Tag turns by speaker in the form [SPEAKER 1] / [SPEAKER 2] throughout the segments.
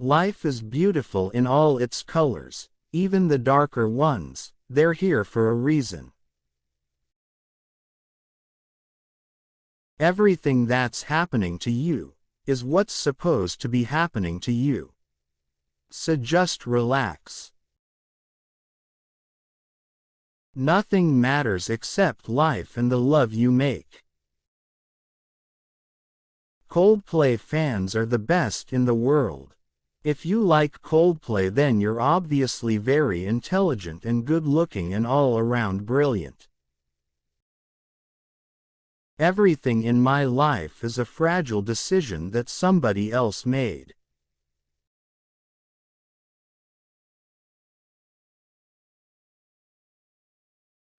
[SPEAKER 1] Life is beautiful in all its colors, even the darker ones, they're here for a reason. Everything that's happening to you is what's supposed to be happening to you. So just relax. Nothing matters except life and the love you make. Coldplay fans are the best in the world. If you like Coldplay, then you're obviously very intelligent and good-looking and all around brilliant. Everything in my life is a fragile decision that somebody else made.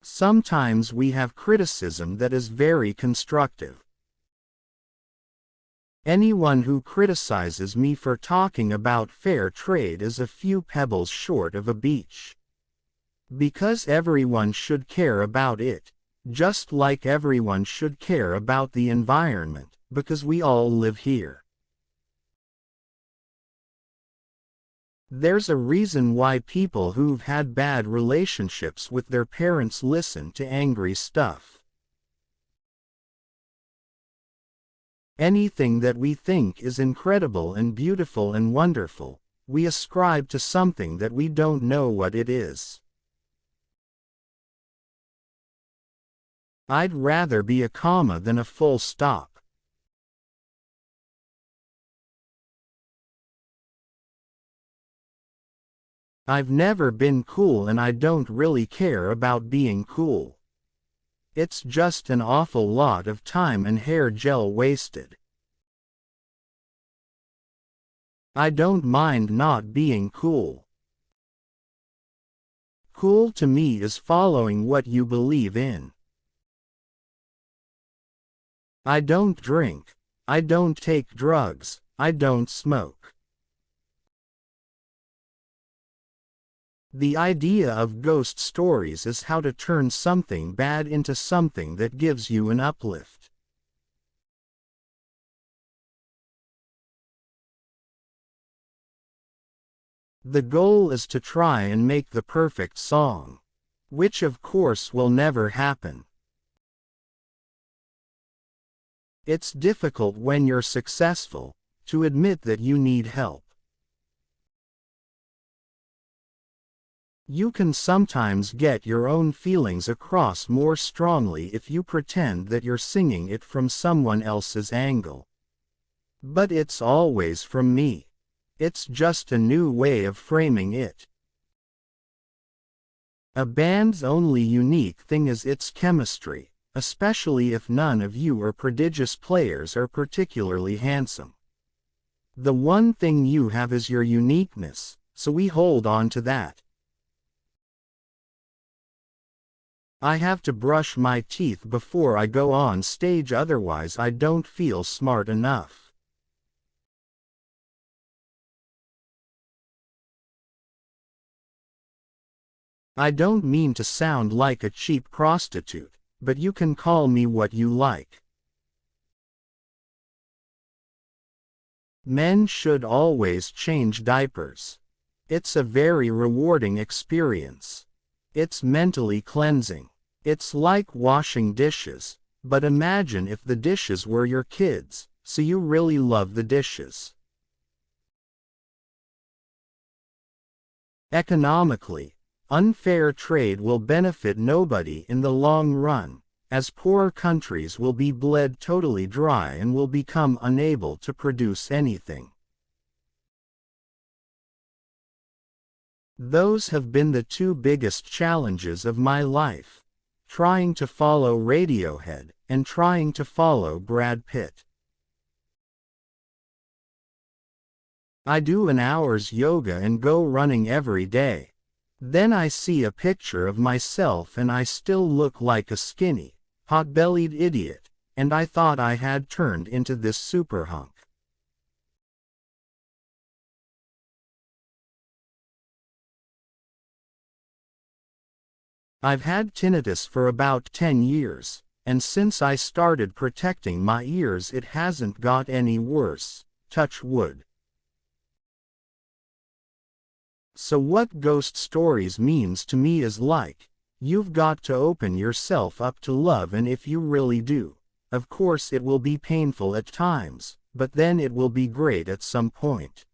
[SPEAKER 1] Sometimes we have criticism that is very constructive. Anyone who criticizes me for talking about fair trade is a few pebbles short of a beach. Because everyone should care about it, just like everyone should care about the environment, because we all live here. There's a reason why people who've had bad relationships with their parents listen to angry stuff. Anything that we think is incredible and beautiful and wonderful, we ascribe to something that we don't know what it is. I'd rather be a comma than a full stop. I've never been cool and I don't really care about being cool. It's just an awful lot of time and hair gel wasted. I don't mind not being cool. Cool to me is following what you believe in. I don't drink, I don't take drugs, I don't smoke. The idea of ghost stories is how to turn something bad into something that gives you an uplift. The goal is to try and make the perfect song, which of course will never happen. It's difficult when you're successful to admit that you need help. You can sometimes get your own feelings across more strongly if you pretend that you're singing it from someone else's angle. But it's always from me. It's just a new way of framing it. A band's only unique thing is its chemistry, especially if none of you are prodigious players or particularly handsome. The one thing you have is your uniqueness, so we hold on to that. I have to brush my teeth before I go on stage, otherwise I don't feel smart enough. I don't mean to sound like a cheap prostitute, but you can call me what you like. Men should always change diapers. It's a very rewarding experience. It's mentally cleansing. It's like washing dishes, but imagine if the dishes were your kids, so you really love the dishes. Economically, unfair trade will benefit nobody in the long run, as poor countries will be bled totally dry and will become unable to produce anything. Those have been the two biggest challenges of my life, trying to follow Radiohead and trying to follow Brad Pitt. I do an hour's yoga and go running every day. Then I see a picture of myself and I still look like a skinny, pot-bellied idiot, and I thought I had turned into this super hunk. I've had tinnitus for about 10 years, and since I started protecting my ears it hasn't got any worse, touch wood. So what ghost stories means to me is like, you've got to open yourself up to love, and if you really do, of course it will be painful at times, but then it will be great at some point.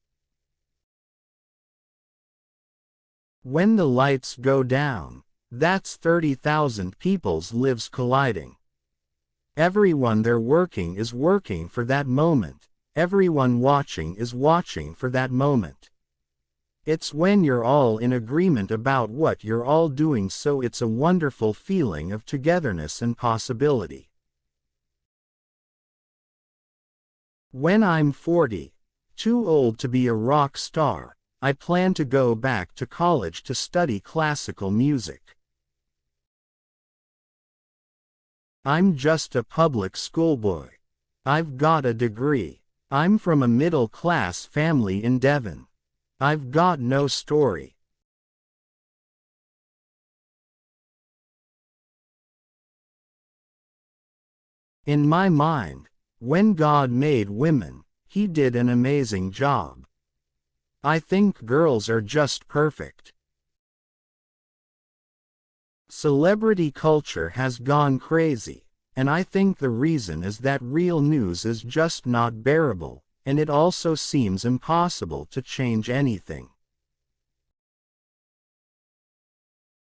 [SPEAKER 1] When the lights go down, that's 30,000 people's lives colliding. Everyone there working is working for that moment. Everyone watching is watching for that moment. It's when you're all in agreement about what you're all doing, so it's a wonderful feeling of togetherness and possibility. When I'm 40, too old to be a rock star, I plan to go back to college to study classical music. I'm just a public schoolboy. I've got a degree. I'm from a middle-class family in Devon. I've got no story. In my mind, when God made women, He did an amazing job. I think girls are just perfect. Celebrity culture has gone crazy, and I think the reason is that real news is just not bearable, and it also seems impossible to change anything.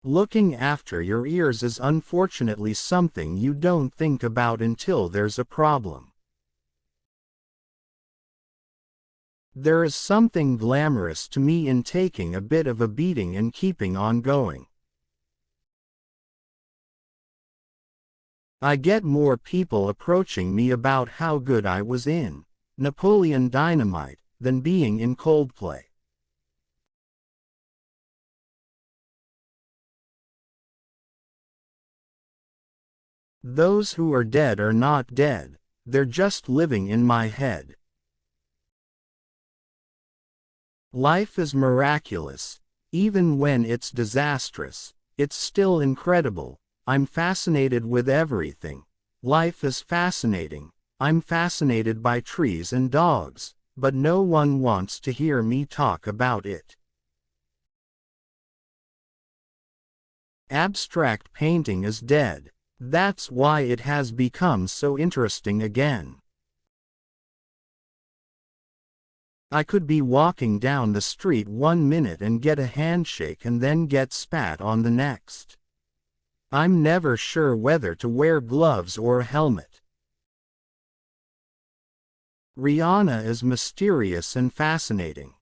[SPEAKER 1] Looking after your ears is unfortunately something you don't think about until there's a problem. There is something glamorous to me in taking a bit of a beating and keeping on going. I get more people approaching me about how good I was in Napoleon Dynamite than being in Coldplay. Those who are dead are not dead, they're just living in my head. Life is miraculous. Even when it's disastrous, it's still incredible. I'm fascinated with everything. Life is fascinating. I'm fascinated by trees and dogs, but no one wants to hear me talk about it. Abstract painting is dead. That's why it has become so interesting again. I could be walking down the street one minute and get a handshake and then get spat on the next. I'm never sure whether to wear gloves or a helmet. Rihanna is mysterious and fascinating.